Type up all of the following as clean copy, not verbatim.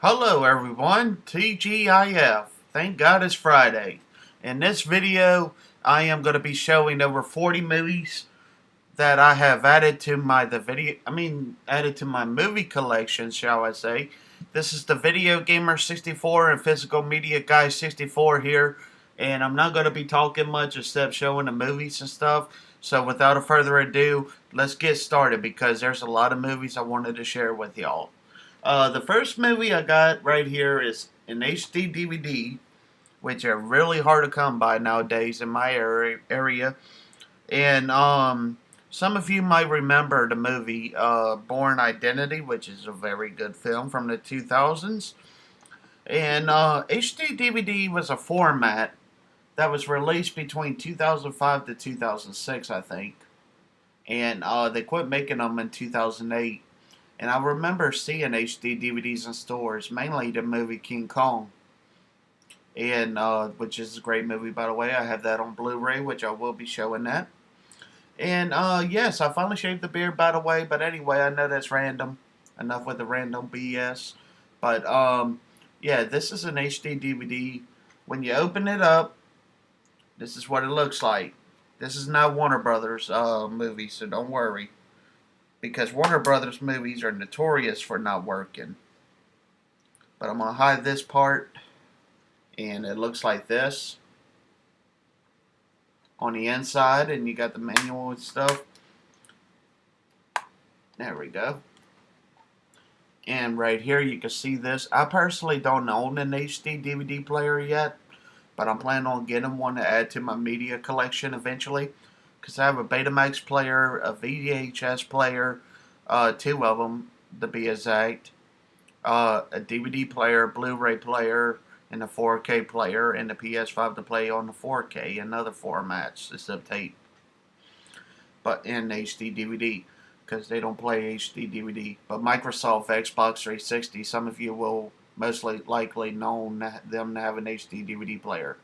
Hello everyone, TGIF. Thank God it's Friday. In this video, I am going to be showing over 40 movies that I have added to added to my movie collection, shall I say. This is the Video Gamer 64 and Physical Media Guy 64 here, and I'm not going to be talking much except showing the movies and stuff. So without further ado, let's get started because there's a lot of movies I wanted to share with y'all. The first movie I got right here is an HD DVD, which are really hard to come by nowadays in my area. And some of you might remember the movie Born Identity, which is a very good film from the 2000s. And HD DVD was a format that was released between 2005 to 2006, I think. And they quit making them in 2008. And I remember seeing HD DVDs in stores, mainly the movie King Kong, and which is a great movie, by the way. I have that on Blu-ray, which I will be showing that. And yes, I finally shaved the beard, by the way. But anyway, I know that's random. Enough with the random BS. But yeah, this is an HD DVD. When you open it up, this is what it looks like. This is not Warner Brothers movie, so don't worry, because Warner Brothers movies are notorious for not working. But I'm going to hide this part, and it looks like this on the inside, and you got the manual and stuff. There we go. And right here you can see this. I personally don't own an HD DVD player yet, but I'm planning on getting one to add to my media collection eventually, because I have a Betamax player, a VHS player, two of them to be exact, a DVD player, Blu-ray player, and a 4K player, and the PS5 to play on the 4K and other formats except tape, but in HD DVD, because they don't play HD DVD. But Microsoft Xbox 360, some of you will mostly likely know them to have an HD DVD player.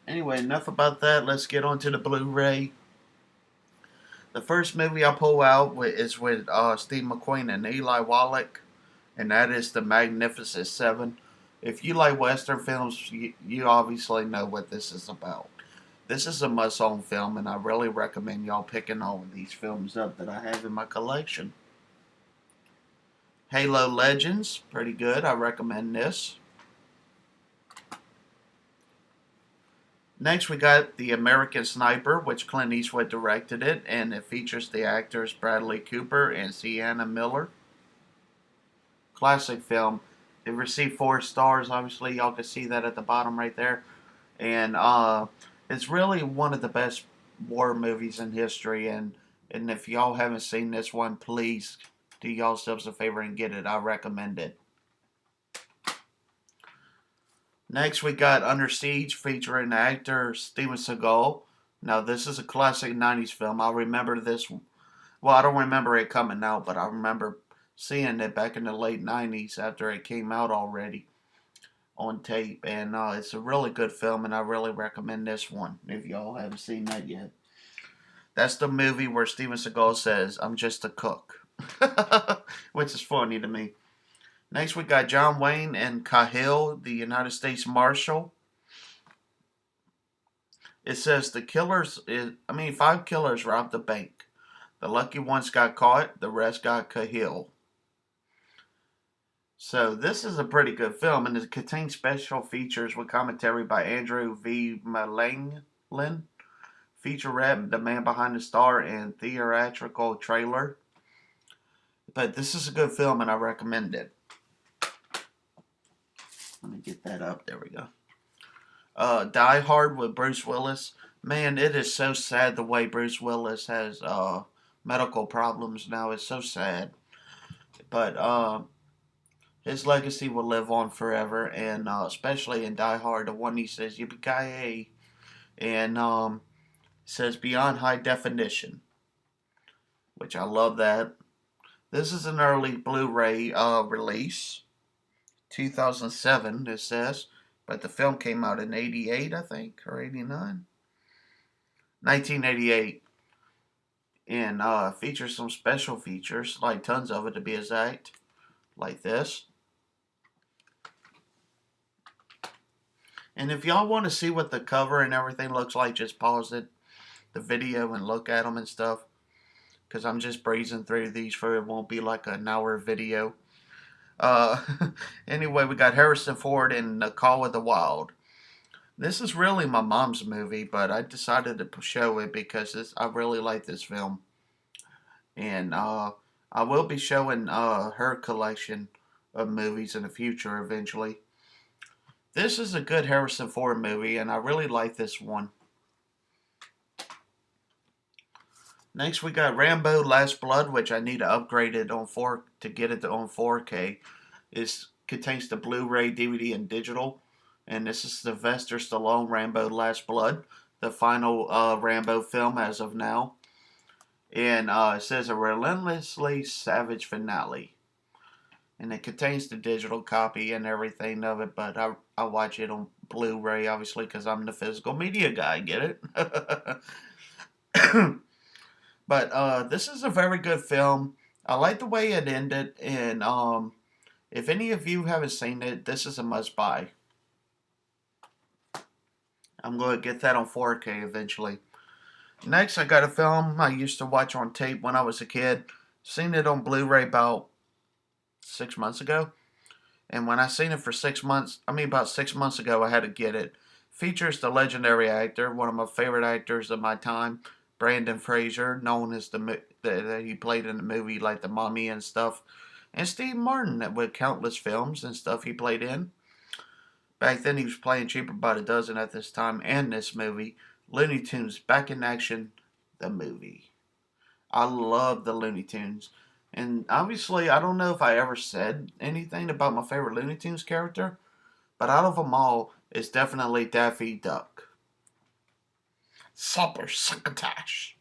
Anyway, enough about that. Let's get on to the Blu-ray. The first movie I pull out is with Steve McQueen and Eli Wallach, and that is The Magnificent Seven. If you like Western films, you obviously know what this is about. This is a must-own film, and I really recommend y'all picking all of these films up that I have in my collection. Halo Legends, pretty good. I recommend this. Next, we got The American Sniper, which Clint Eastwood directed it, and it features the actors Bradley Cooper and Sienna Miller. Classic film. It received 4 stars. Obviously, y'all can see that at the bottom right there. And it's really one of the best war movies in history. And if y'all haven't seen this one, please do yourselves a favor and get it. I recommend it. Next, we got Under Siege, featuring actor Steven Seagal. Now, this is a classic 90s film. I remember this. Well, I don't remember it coming out, but I remember seeing it back in the late 90s after it came out already on tape. And it's a really good film, and I really recommend this one if y'all haven't seen that yet. That's the movie where Steven Seagal says, "I'm just a cook," which is funny to me. Next, we got John Wayne and Cahill, the United States Marshal. It says 5 killers robbed the bank. The lucky ones got caught, the rest got Cahill. So this is a pretty good film, and it contains special features with commentary by Andrew V. Malanglin, featurette, The Man Behind the Star, and theatrical trailer. But this is a good film, and I recommend it. Let me get that up. There we go. Die Hard with Bruce Willis. Man, it is so sad the way Bruce Willis has medical problems now. It's so sad. But his legacy will live on forever, and especially in Die Hard, the one he says "Yippee-ki-yay," and says "Beyond High Definition," which I love that. This is an early Blu-ray release, 2007. It says, but the film came out in '88, I think, or '89, 1988, and features some special features, like tons of it to be exact, like this. And if y'all want to see what the cover and everything looks like, just pause the video and look at them and stuff. Because I'm just breezing through these for it won't be like an hour video. Uh, anyway, we got Harrison Ford in The Call of the Wild. This is really my mom's movie, but I decided to show it because I really like this film. And I will be showing her collection of movies in the future eventually. This is a good Harrison Ford movie, and I really like this one. Next, we got Rambo: Last Blood, which I need to upgrade it on to get it on 4K. It contains the Blu-ray, DVD, and digital. And this is Sylvester Stallone Rambo: Last Blood, the final Rambo film as of now. And it says a relentlessly savage finale. And it contains the digital copy and everything of it, but I watch it on Blu-ray, obviously, because I'm the physical media guy. Get it? But this is a very good film. I like the way it ended, and if any of you haven't seen it, this is a must-buy. I'm going to get that on 4K eventually. Next, I got a film I used to watch on tape when I was a kid. Seen it on Blu-ray about 6 months ago. And when I seen it for 6 months, about 6 months ago, I had to get it. Features the legendary actor, one of my favorite actors of my time, Brandon Fraser, known as that he played in the movie like The Mummy and stuff. And Steve Martin with countless films and stuff he played in. Back then he was playing cheaper by the dozen at this time, and this movie, Looney Tunes Back in Action, the movie. I love the Looney Tunes. And obviously, I don't know if I ever said anything about my favorite Looney Tunes character, but out of them all, it's definitely Daffy Duck. Supper succotash.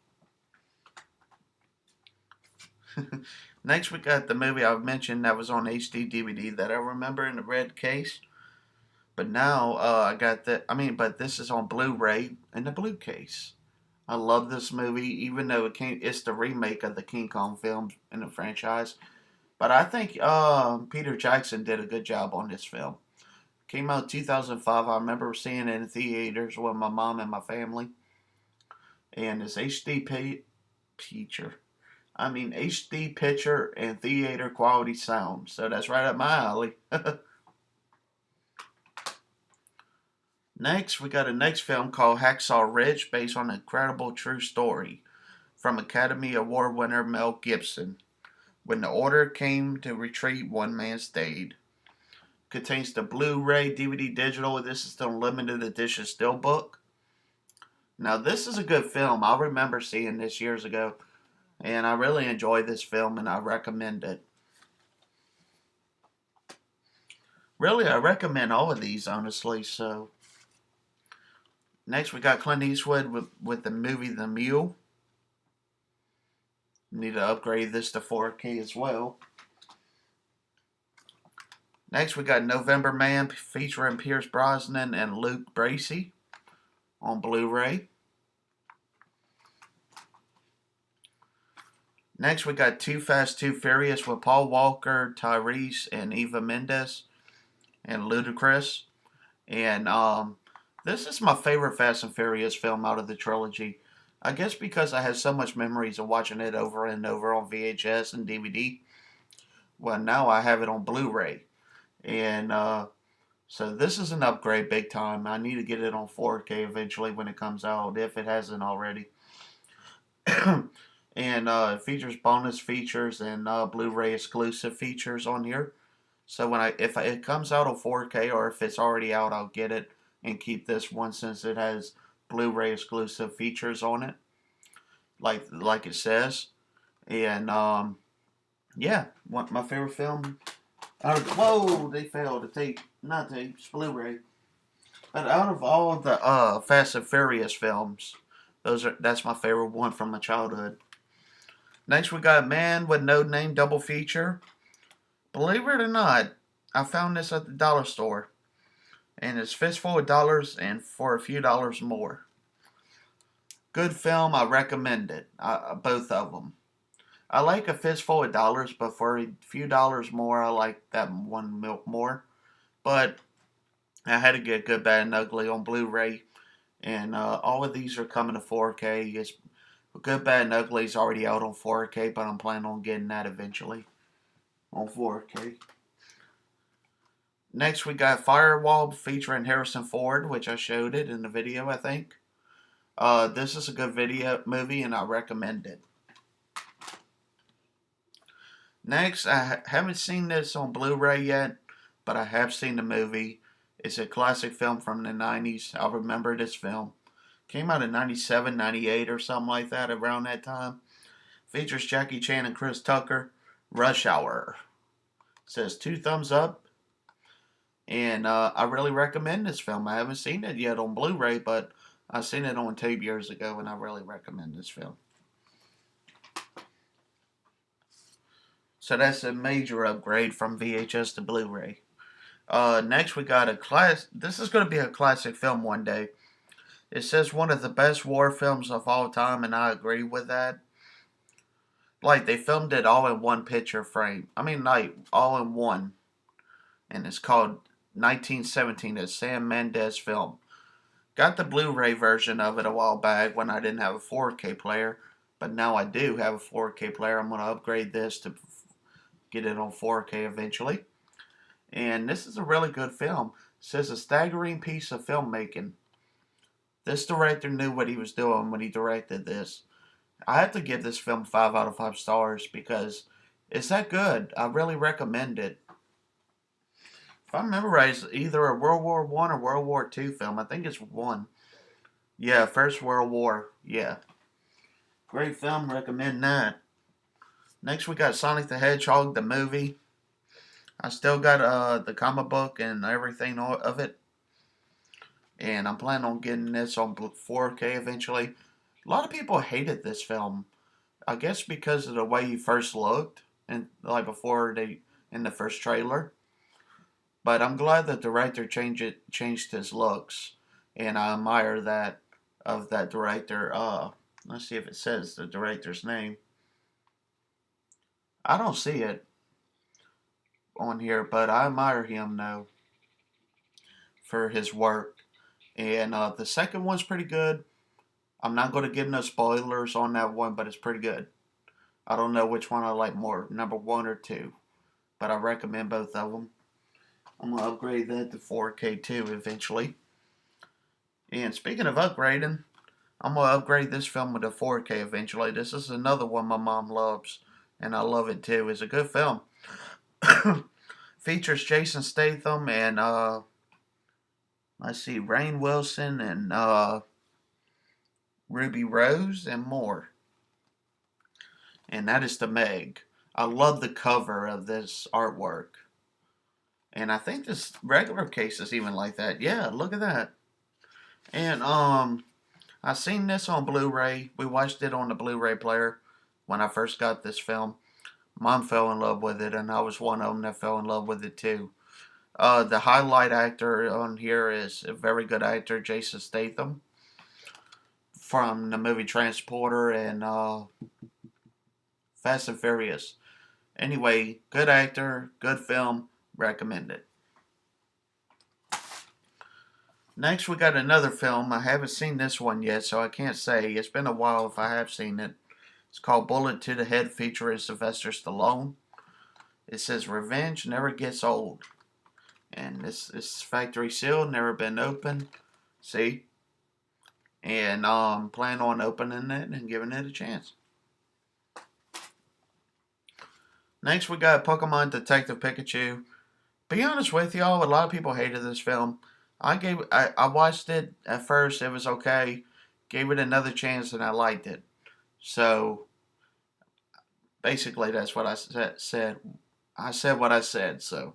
Next, we got the movie I mentioned that was on HD-DVD that I remember in the red case. But now I got that. But this is on Blu-ray in the blue case. I love this movie, even though it's the remake of the King Kong films in the franchise. But I think Peter Jackson did a good job on this film. Came out 2005. I remember seeing it in theaters with my mom and my family. And it's HD picture and theater quality sound. So that's right up my alley. Next, we got a next film called Hacksaw Ridge, based on an incredible true story from Academy Award winner Mel Gibson. When the order came to retreat, one man stayed. Contains the Blu-ray, DVD, digital. This is the limited edition steelbook. Now, this is a good film. I remember seeing this years ago, and I really enjoyed this film, and I recommend it. Really, I recommend all of these, honestly. So, next we got Clint Eastwood with the movie The Mule. Need to upgrade this to 4K as well. Next we got November Man featuring Pierce Brosnan and Luke Bracey on Blu-ray. Next we got Too Fast, Too Furious with Paul Walker, Tyrese, and Eva Mendes and Ludacris. And this is my favorite Fast and Furious film out of the trilogy. I guess because I had so much memories of watching it over and over on VHS and DVD. Well, now I have it on Blu-ray. And so this is an upgrade big time. I need to get it on 4K eventually when it comes out, if it hasn't already. And it features bonus features and Blu-ray exclusive features on here. So if it comes out on 4K, or if it's already out, I'll get it and keep this one since it has Blu-ray exclusive features on it, like it says. And yeah, my favorite film. Whoa, they failed to tape, not tape, it's Blu-ray. But out of all the Fast and Furious films, that's my favorite one from my childhood. Next we got Man with No Name double feature. Believe it or not, I found this at the dollar store. And it's fistful of dollars and for a few dollars more. Good film, I recommend it. Both of them. I like a fistful of dollars, but for a few dollars more, I like that one milk more. But I had to get Good, Bad, and Ugly on Blu-ray, and all of these are coming to 4K. It's Good, Bad, and Ugly is already out on 4K, but I'm planning on getting that eventually on 4K. Next, we got Firewall featuring Harrison Ford, which I showed it in the video, I think. This is a good movie, and I recommend it. Next, I haven't seen this on Blu-ray yet, but I have seen the movie. It's a classic film from the 90s. I remember this film. Came out in 97, 98 or something like that, around that time. Features Jackie Chan and Chris Tucker. Rush Hour. Says 2 thumbs up. And I really recommend this film. I haven't seen it yet on Blu-ray, but I've seen it on tape years ago, and I really recommend this film. So that's a major upgrade from VHS to Blu-ray. Next we got a class. This is going to be a classic film one day. It says one of the best war films of all time, and I agree with that. Like, they filmed it all in one picture frame. I mean, like, all in one. And it's called 1917, a Sam Mendes film. Got the Blu-ray version of it a while back when I didn't have a 4K player. But now I do have a 4K player. I'm going to upgrade this to get it on 4K eventually. And this is a really good film. It says a staggering piece of filmmaking. This director knew what he was doing when he directed this. I have to give this film 5 out of 5 stars because it's that good. I really recommend it. If I remember right, it's either a World War I or World War II film. I think it's one. Yeah, First World War. Yeah. Great film. Recommend that. Next we got Sonic the Hedgehog, the movie. I still got the comic book and everything of it. And I'm planning on getting this on 4K eventually. A lot of people hated this film. I guess because of the way he first looked, and like before in the first trailer. But I'm glad the director changed his looks, and I admire that of that director. Let's see if it says the director's name. I don't see it on here, but I admire him though for his work. And the second one's pretty good. I'm not going to give no spoilers on that one, but it's pretty good. I don't know which one I like more, number 1 or 2, but I recommend both of them. I'm going to upgrade that to 4K too eventually. And speaking of upgrading, I'm going to upgrade this film to 4K eventually. This is another one my mom loves, and I love it too. It's a good film. Features Jason Statham and, let's see, Rainn Wilson and Ruby Rose and more. And that is the Meg. I love the cover of this artwork. And I think this regular case is even like that. Yeah, look at that. And I seen this on Blu-ray. We watched it on the Blu-ray player when I first got this film. Mom fell in love with it, and I was one of them that fell in love with it too. The highlight actor on here is a very good actor, Jason Statham, from the movie Transporter and Fast and Furious. Anyway, good actor, good film, recommend it. Next, we got another film. I haven't seen this one yet, so I can't say. It's been a while if I have seen it. It's called Bullet to the Head, featuring Sylvester Stallone. It says, revenge never gets old. And this is factory sealed, never been opened. See? And plan on opening it and giving it a chance. Next, we got Pokemon Detective Pikachu. Be honest with y'all, a lot of people hated this film. I watched it at first, it was okay. Gave it another chance and I liked it. So, basically that's what I said. I said what I said, so.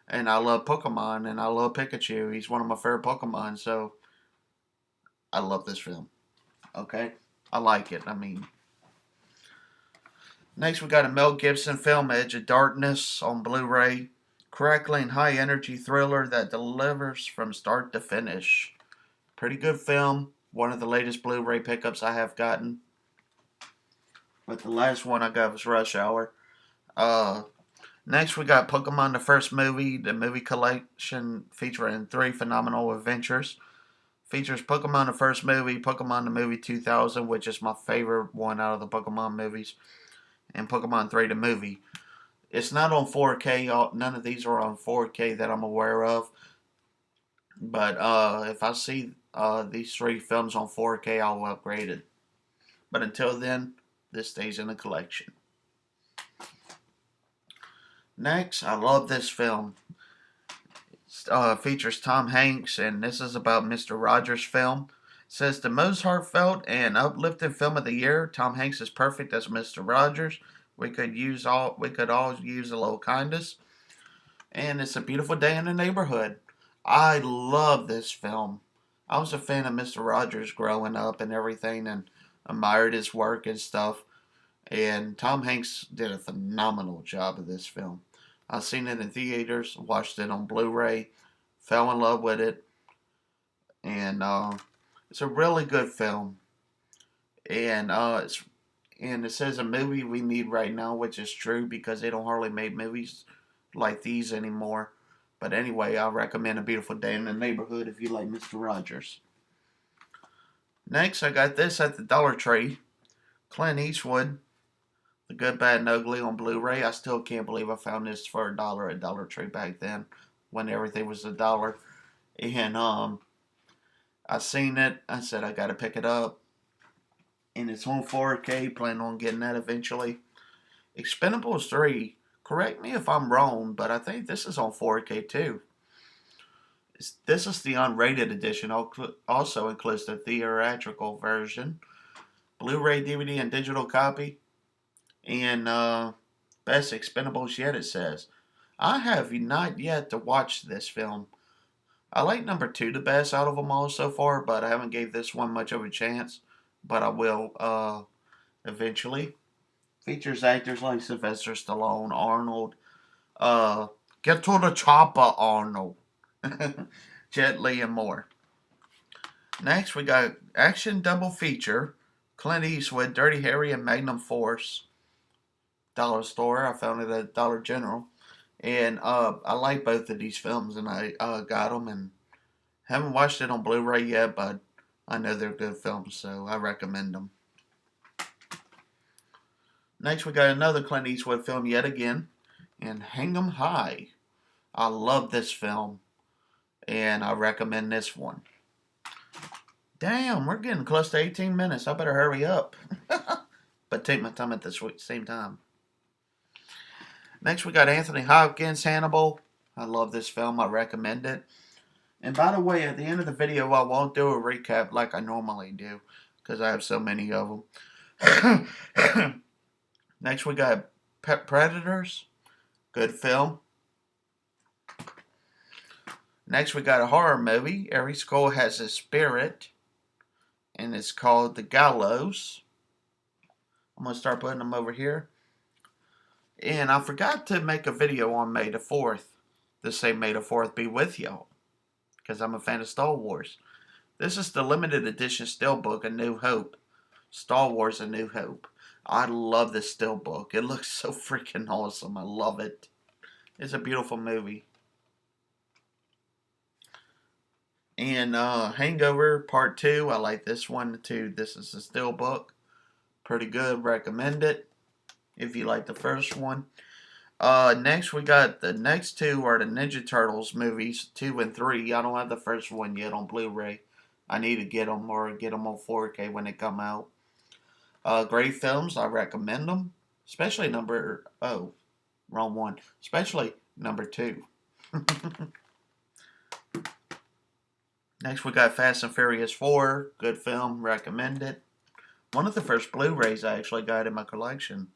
And I love Pokemon and I love Pikachu. He's one of my favorite Pokemon, so I love this film. Okay? I like it, I mean. Next we got a Mel Gibson film, Edge of Darkness, on Blu-ray. Crackling, high-energy thriller that delivers from start to finish. Pretty good film. One of the latest Blu-ray pickups I have gotten. But the last one I got was Rush Hour. Next, we got Pokemon the First Movie, the movie collection featuring 3 phenomenal adventures. Features Pokemon the First Movie, Pokemon the Movie 2000, which is my favorite one out of the Pokemon movies, and Pokemon 3 the movie. It's not on 4K. None of these are on 4K that I'm aware of. But if I see these 3 films on 4K, I'll upgrade it. But until then, this stays in the collection. Next, I love this film. It features Tom Hanks, and this is about Mr. Rogers' film. It says the most heartfelt and uplifting film of the year. Tom Hanks is perfect as Mr. Rogers. We could all use a little kindness. And it's a beautiful day in the neighborhood. I love this film. I was a fan of Mr. Rogers growing up and everything, and admired his work and stuff. And Tom Hanks did a phenomenal job of this film. I've seen it in theaters, watched it on Blu-ray, fell in love with it, and it's a really good film. And it says a movie we need right now, which is true because they don't hardly make movies like these anymore. But anyway, I recommend A Beautiful Day in the Neighborhood if you like Mr. Rogers. Next, I got this at the Dollar Tree. Clint Eastwood, The Good, Bad, and Ugly on Blu-ray. I still can't believe I found this for $1 at Dollar Tree back then when everything was $1. And I seen it. I said I got to pick it up. And it's on 4K. Plan on getting that eventually. Expendables 3. Correct me if I'm wrong, but I think this is on 4K too. This is the unrated edition. Also includes the theatrical version, Blu-ray, DVD, and digital copy, and best Expendables yet. It says. I have not yet to watch this film. I like number 2 the best out of them all so far, but I haven't gave this one much of a chance. But I will eventually. Features actors like Sylvester Stallone, Arnold, Get to the Chopper, Arnold, Jet Li, and more. Next, we got action double feature, Clint Eastwood, Dirty Harry, and Magnum Force. Dollar store. I found it at Dollar General. And I like both of these films, and I got them, and haven't watched it on Blu-ray yet, but I know they're good films, so I recommend them. Next, we got another Clint Eastwood film yet again, and Hang 'em High. I love this film, and I recommend this one. Damn, we're getting close to 18 minutes. I better hurry up. But take my time at the same time. Next, we got Anthony Hopkins, Hannibal. I love this film. I recommend it. And by the way, at the end of the video, I won't do a recap like I normally do, because I have so many of them. Next, we got Predators. Good film. Next, we got a horror movie. Every skull has a spirit. And it's called The Gallows. I'm going to start putting them over here. And I forgot to make a video on May the 4th. To say May the 4th be with y'all. Because I'm a fan of Star Wars. This is the limited edition steelbook, A New Hope. Star Wars, A New Hope. I love this steelbook. It looks so freaking awesome. I love it. It's a beautiful movie. And Hangover Part 2. I like this one too. This is a steelbook. Pretty good. Recommend it. If you like the first one. Next we got the next 2 are the Ninja Turtles movies. 2 and 3. I don't have the first one yet on Blu-ray. I need to get them or get them on 4K when they come out. Great films. I recommend them. Especially wrong one. Especially number 2. Next we got Fast and Furious 4. Good film. Recommend it. One of the first Blu-rays I actually got in my collection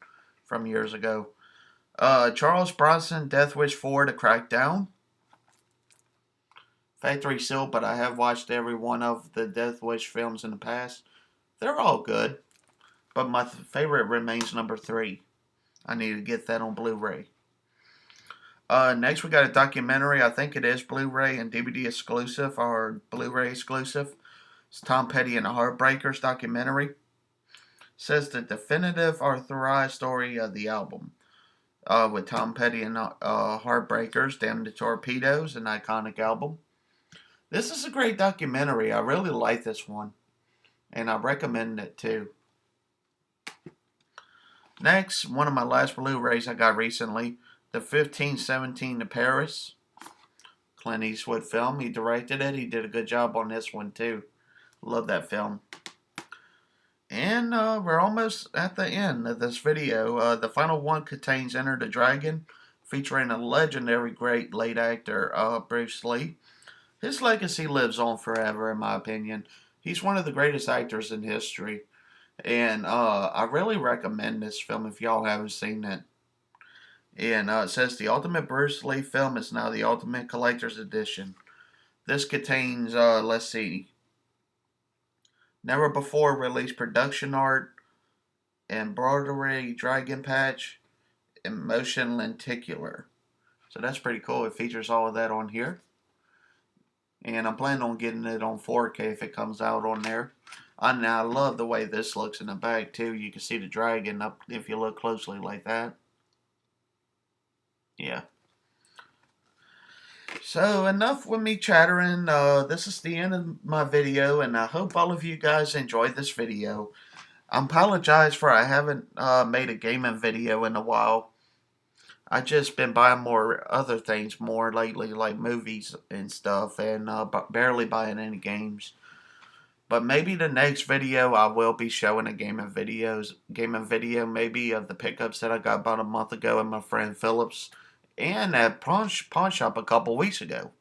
from years ago. Charles Bronson, Death Wish 4, The Crackdown. Factory Seal, but I have watched every one of the Death Wish films in the past. They're all good. But my favorite remains number 3. I need to get that on Blu-ray. Next we got a documentary. I think it is Blu-ray and DVD exclusive or Blu-ray exclusive. It's Tom Petty and the Heartbreakers documentary. It says the definitive authorized story of the album. with Tom Petty and Heartbreakers, Damn the Torpedoes, an iconic album. This is a great documentary. I really like this one, and I recommend it too. Next, one of my last Blu-rays I got recently, the 1517 to Paris, Clint Eastwood film. He directed it. He did a good job on this one too. Love that film. And we're almost at the end of this video. The final one contains Enter the Dragon, featuring a legendary great late actor, Bruce Lee. His legacy lives on forever, in my opinion. He's one of the greatest actors in history. And I really recommend this film if y'all haven't seen it. And it says the Ultimate Bruce Lee film is now the Ultimate Collector's Edition. This contains, let's see, never before released production art, embroidery dragon patch, and motion lenticular. So that's pretty cool. It features all of that on here. And I'm planning on getting it on 4K if it comes out on there. And I love the way this looks in the back too. You can see the dragon up if you look closely like that. Yeah. So enough with me chattering. This is the end of my video, and I hope all of you guys enjoyed this video. I apologize for I haven't made a gaming video in a while. I just been buying more other things more lately, like movies and stuff, and barely buying any games. But maybe the next video I will be showing a gaming video maybe of the pickups that I got about a month ago in my friend Phillips and at pawn shop a couple weeks ago.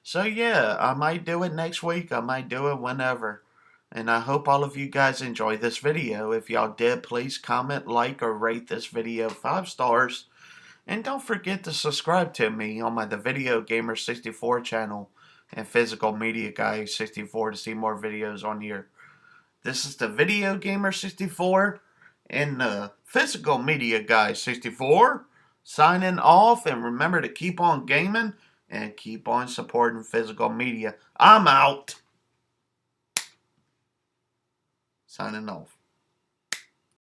So yeah, I might do it next week. I might do it whenever. And I hope all of you guys enjoyed this video. If y'all did, please comment, like, or rate this video 5 stars. And don't forget to subscribe to me on my The Video Gamer 64 channel and Physical Media Guy 64 to see more videos on here. This is the Video Gamer 64 and the Physical Media Guy 64 signing off. And remember to keep on gaming and keep on supporting physical media. I'm out. Signing off.